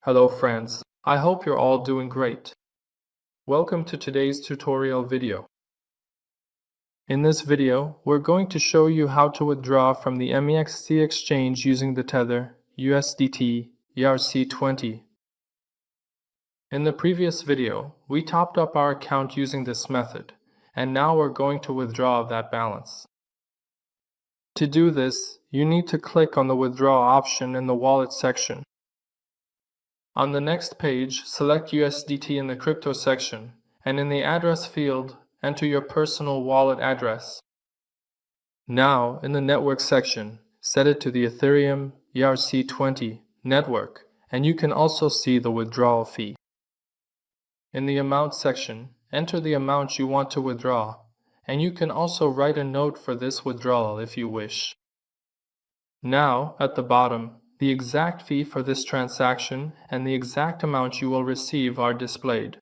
Hello friends, I hope you're all doing great. Welcome to today's tutorial video. In this video, we're going to show you how to withdraw from the MEXC exchange using the tether USDT ERC20. In the previous video, we topped up our account using this method, and now we're going to withdraw that balance. To do this, you need to click on the withdraw option in the wallet section. On the next page, select USDT in the crypto section, and in the address field, enter your personal wallet address. Now, in the network section, set it to the Ethereum ERC20 network, and you can also see the withdrawal fee. In the amount section, enter the amount you want to withdraw, and you can also write a note for this withdrawal if you wish. Now, at the bottom, the exact fee for this transaction and the exact amount you will receive are displayed.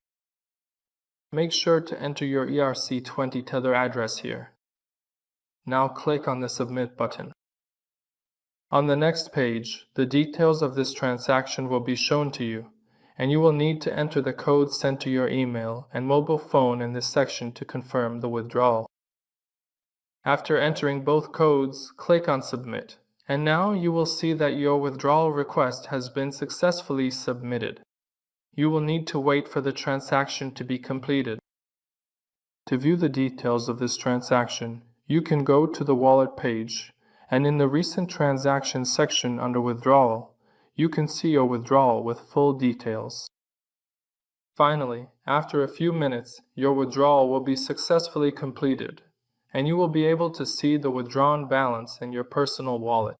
Make sure to enter your ERC20 tether address here. Now click on the Submit button. On the next page, the details of this transaction will be shown to you, and you will need to enter the code sent to your email and mobile phone in this section to confirm the withdrawal. After entering both codes, click on Submit. And now you will see that your withdrawal request has been successfully submitted. You will need to wait for the transaction to be completed. To view the details of this transaction, you can go to the wallet page, and in the Recent Transactions section under Withdrawal, you can see your withdrawal with full details. Finally, after a few minutes, your withdrawal will be successfully completed, and you will be able to see the withdrawn balance in your personal wallet.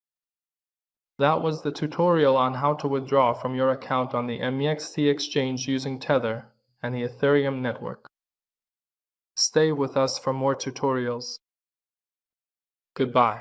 That was the tutorial on how to withdraw from your account on the MEXC exchange using Tether and the Ethereum network. Stay with us for more tutorials. Goodbye.